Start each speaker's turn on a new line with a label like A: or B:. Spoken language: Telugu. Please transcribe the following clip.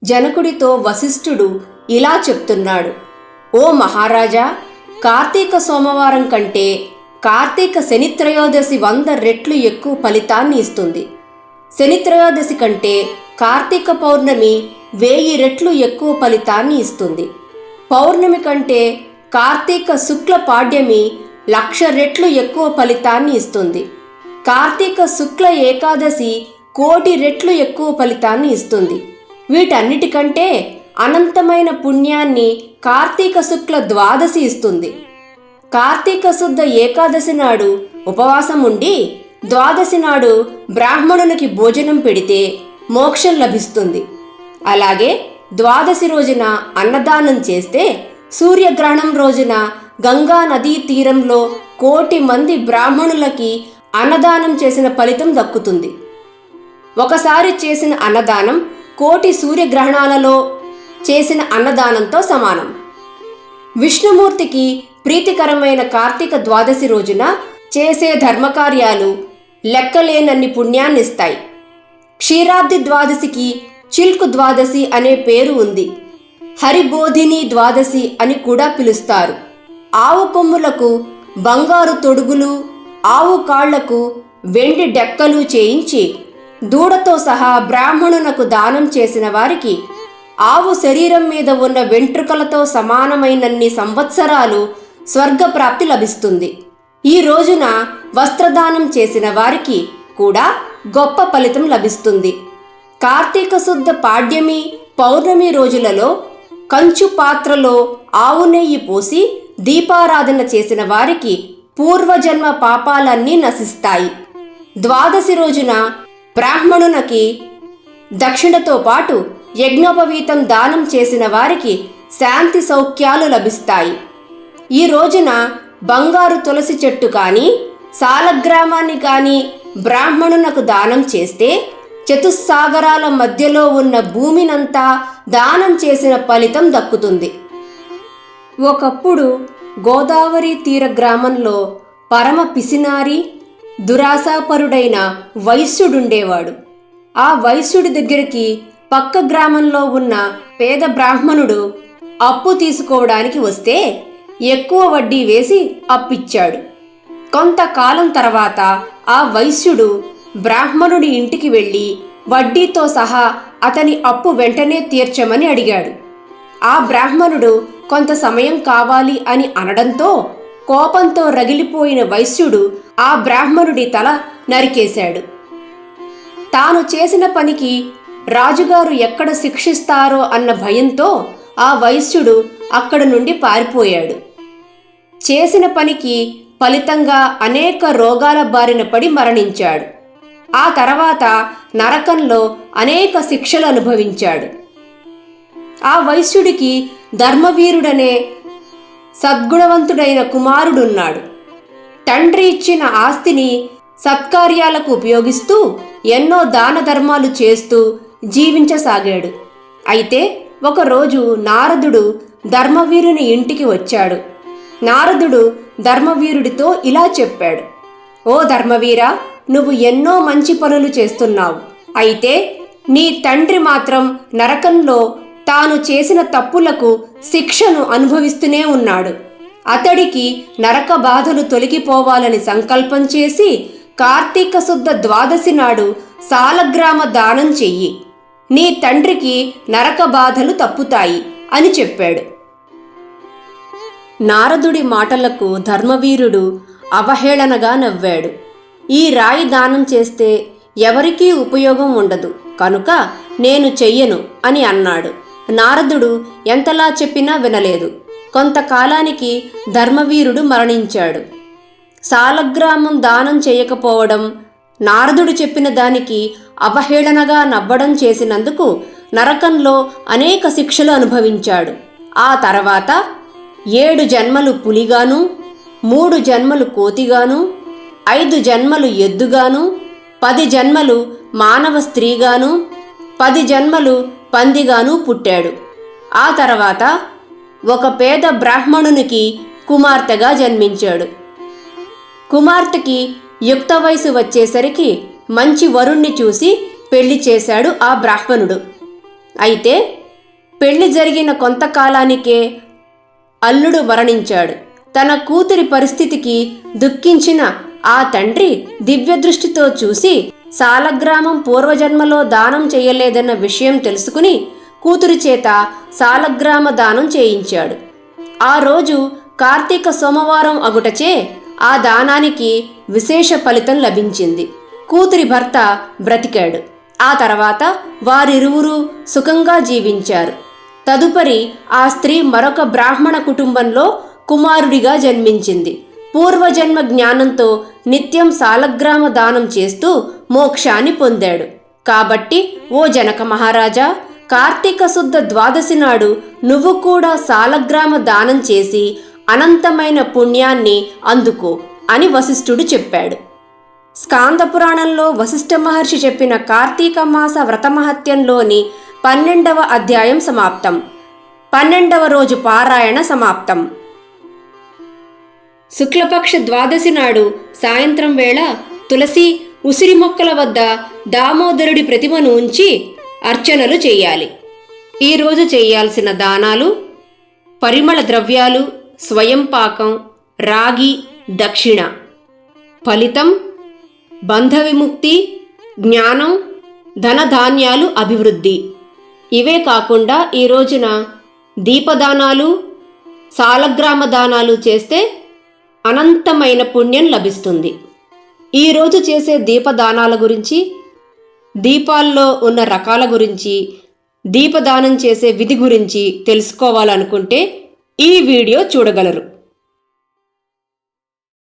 A: జనకుడితో వశిష్ఠుడు ఇలా చెప్తున్నాడు: ఓ మహారాజా, కార్తీక సోమవారం కంటే కార్తీక శనిత్రయోదశి 100 రెట్లు ఎక్కువ ఫలితాన్ని ఇస్తుంది. శనిత్రయోదశి కంటే కార్తీక పౌర్ణమి 1000 రెట్లు ఎక్కువ ఫలితాన్ని ఇస్తుంది. పౌర్ణమి కంటే కార్తీక శుక్ల పాడ్యమి 1,00,000 రెట్లు ఎక్కువ ఫలితాన్ని ఇస్తుంది. కార్తీక శుక్ల ఏకాదశి 1,00,00,000 రెట్లు ఎక్కువ ఫలితాన్ని ఇస్తుంది. వీటన్నిటికంటే అనంతమైన పుణ్యాన్ని కార్తీక శుక్ల ద్వాదశి ఇస్తుంది. కార్తీక శుద్ధ ఏకాదశి నాడు ఉపవాసం ఉండి ద్వాదశి నాడు బ్రాహ్మణునికి భోజనం పెడితే మోక్షం లభిస్తుంది. అలాగే ద్వాదశి రోజున అన్నదానం చేస్తే సూర్యగ్రహణం రోజున గంగా నదీ తీరంలో 1,00,00,000 మంది బ్రాహ్మణులకి అన్నదానం చేసిన ఫలితం దక్కుతుంది. ఒకసారి చేసిన అన్నదానం 1,00,00,000 సూర్యగ్రహణాలలో చేసిన అన్నదానంతో సమానం. విష్ణుమూర్తికి ప్రీతికరమైన కార్తీక ద్వాదశి రోజున చేసే ధర్మకార్యాలు లెక్కలేనన్ని పుణ్యాన్నిస్తాయి. క్షీరాబ్ది ద్వాదశికి చిల్కు ద్వాదశి అనే పేరు ఉంది. హరిబోధిని ద్వాదశి అని కూడా పిలుస్తారు. ఆవు కొమ్ములకు బంగారు తొడుగులు, ఆవు కాళ్లకు వెండి డెక్కలు చేయించి దూడతో సహా బ్రాహ్మణునకు దానం చేసిన వారికి ఆవు శరీరం మీద ఉన్న వెంట్రుకలతో సమానమైనన్ని సంవత్సరాలు స్వర్గప్రాప్తి లభిస్తుంది. ఈ రోజున వస్త్రదానం చేసిన వారికి కూడా గొప్ప ఫలితం లభిస్తుంది. కార్తీక శుద్ధ పాడ్యమి, పౌర్ణమి రోజులలో కంచు పాత్రలో ఆవు నెయ్యి పోసి దీపారాధన చేసిన వారికి పూర్వజన్మ పాపాలన్నీ నశిస్తాయి. ద్వాదశి రోజున బ్రాహ్మణునికి దక్షిణతో పాటు యజ్ఞోపవీతం దానం చేసిన వారికి శాంతి సౌఖ్యాలు లభిస్తాయి. ఈ రోజున బంగారు తులసి చెట్టు కానీ సాలగ్రామాన్ని కానీ బ్రాహ్మణునకు దానం చేస్తే చతుస్సాగరాల మధ్యలో ఉన్న భూమినంతా దానం చేసిన ఫలితం దక్కుతుంది. ఒకప్పుడు గోదావరి తీర గ్రామంలో పరమ పిసినారి, దురాశాపరుడైన వైశ్యుడుండేవాడు. ఆ వైశ్యుడి దగ్గరికి పక్క గ్రామంలో ఉన్న పేద బ్రాహ్మణుడు అప్పు తీసుకోవడానికి వస్తే ఎక్కువ వడ్డీ వేసి అప్పిచ్చాడు. కొంతకాలం తర్వాత ఆ వైశ్యుడు బ్రాహ్మణుడి ఇంటికి వెళ్ళి వడ్డీతో సహా అతని అప్పు వెంటనే తీర్చమని అడిగాడు. ఆ బ్రాహ్మణుడు కొంత సమయం కావాలి అని అనడంతో కోపంతో రగిలిపోయిన వైశ్యుడు ఆ బ్రాహ్మణుడి తల నరికేశాడు. తాను చేసిన పనికి రాజుగారు ఎక్కడ శిక్షిస్తారో అన్న భయంతో ఆ వైశ్యుడు అక్కడ నుండి పారిపోయాడు. చేసిన పనికి ఫలితంగా అనేక రోగాల బారిన పడి మరణించాడు. ఆ తర్వాత నరకంలో అనేక శిక్షలు అనుభవించాడు. ఆ వైశ్యుడికి ధర్మవీరుడనే సద్గుణవంతుడైన కుమారుడున్నాడు. తండ్రి ఇచ్చిన ఆస్తిని సత్కార్యాలకు ఉపయోగిస్తూ ఎన్నో దాన ధర్మాలు చేస్తూ జీవించసాగాడు. అయితే ఒకరోజు నారదుడు ధర్మవీరుని ఇంటికి వచ్చాడు. నారదుడు ధర్మవీరుడితో ఇలా చెప్పాడు: ఓ ధర్మవీరా, నువ్వు ఎన్నో మంచి పనులు చేస్తున్నావు. అయితే నీ తండ్రి మాత్రం నరకంలో తాను చేసిన తప్పులకు శిక్షను అనుభవిస్తూనే ఉన్నాడు. అతడికి నరక బాధలు తొలగిపోవాలని సంకల్పం చేసి కార్తీక శుద్ధ ద్వాదశి నాడు సాలగ్రామ దానం చెయ్యి. నీ తండ్రికి నరక బాధలు తప్పుతాయి అని చెప్పాడు. నారదుడి మాటలకు ధర్మవీరుడు అవహేళనగా నవ్వాడు. ఈ రాయి దానం చేస్తే ఎవరికీ ఉపయోగం ఉండదు కనుక నేను చెయ్యను అని అన్నాడు. నారదుడు ఎంతలా చెప్పినా వినలేదు. కొంతకాలానికి ధర్మవీరుడు మరణించాడు. సాలగ్రామం దానం చేయకపోవడం, నారదుడు చెప్పిన దానికి అవహేళనగా నవ్వడం చేసినందుకు నరకంలో అనేక శిక్షలు అనుభవించాడు. ఆ తర్వాత 7 జన్మలు పులిగాను, 3 జన్మలు కోతిగాను, 5 జన్మలు ఎద్దుగాను, 10 జన్మలు మానవ స్త్రీగాను, 10 జన్మలు పందిగాను పుట్టాడు. ఆ తర్వాత ఒక పేద బ్రాహ్మణునికి కుమార్తెగా జన్మించాడు. కుమార్తెకి యుక్త వయసు వచ్చేసరికి మంచి వరుణ్ణి చూసి పెళ్లి చేశాడు ఆ బ్రాహ్మణుడు. అయితే పెళ్లి జరిగిన కొంతకాలానికే అల్లుడు మరణించాడు. తన కూతురి పరిస్థితికి దుఃఖించిన ఆ తండ్రి దివ్యదృష్టితో చూసి సాలగ్రామం పూర్వజన్మలో దానం చేయలేదన్న విషయం తెలుసుకుని కూతురి చేత సాలగ్రామ దానం చేయించాడు. ఆ రోజు కార్తీక సోమవారం అగుటచే ఆ దానానికి విశేష ఫలితం లభించింది. కూతురి భర్త బ్రతికాడు. ఆ తర్వాత వారిరువురు సుఖంగా జీవించారు. తదుపరి ఆ స్త్రీ మరొక బ్రాహ్మణ కుటుంబంలో కుమారుడిగా జన్మించింది. పూర్వజన్మ జ్ఞానంతో నిత్యం సాలగ్రామ దానం చేస్తూ మోక్షాన్ని పొందాడు. కాబట్టి ఓ జనక మహారాజా, కార్తీక శుద్ధ ద్వాదశి నాడు నువ్వు కూడా సాలగ్రామ దానం చేసి అనంతమైన పుణ్యాన్ని అందుకో అని వశిష్ఠుడు చెప్పాడు. స్కాంద పురాణంలో వశిష్ఠ మహర్షి చెప్పిన కార్తీక మాస వ్రతమహత్యంలోని 12వ అధ్యాయం సమాప్తం. 12వ రోజు పారాయణ సమాప్తం. శుక్లపక్ష ద్వాదశి నాడు సాయంత్రం వేళ తులసి, ఉసిరి మొక్కల వద్ద దామోదరుడి ప్రతిమను ఉంచి అర్చనలు చేయాలి. ఈరోజు చేయాల్సిన దానాలు: పరిమళ ద్రవ్యాలు, స్వయం పాకం, రాగి, దక్షిణ. ఫలితం: బంధ విముక్తి, జ్ఞానం, ధనధాన్యాలు అభివృద్ధి. ఇవే కాకుండా ఈ రోజున దీపదానాలు, సాలగ్రామ దానాలు చేస్తే అనంతమైన పుణ్యం లభిస్తుంది. ఈరోజు చేసే దీపదానాల గురించి, దీపాల్లో ఉన్న రకాల గురించి, దీపదానం చేసే విధి గురించి తెలుసుకోవాలనుకుంటే ఈ వీడియో చూడగలరు.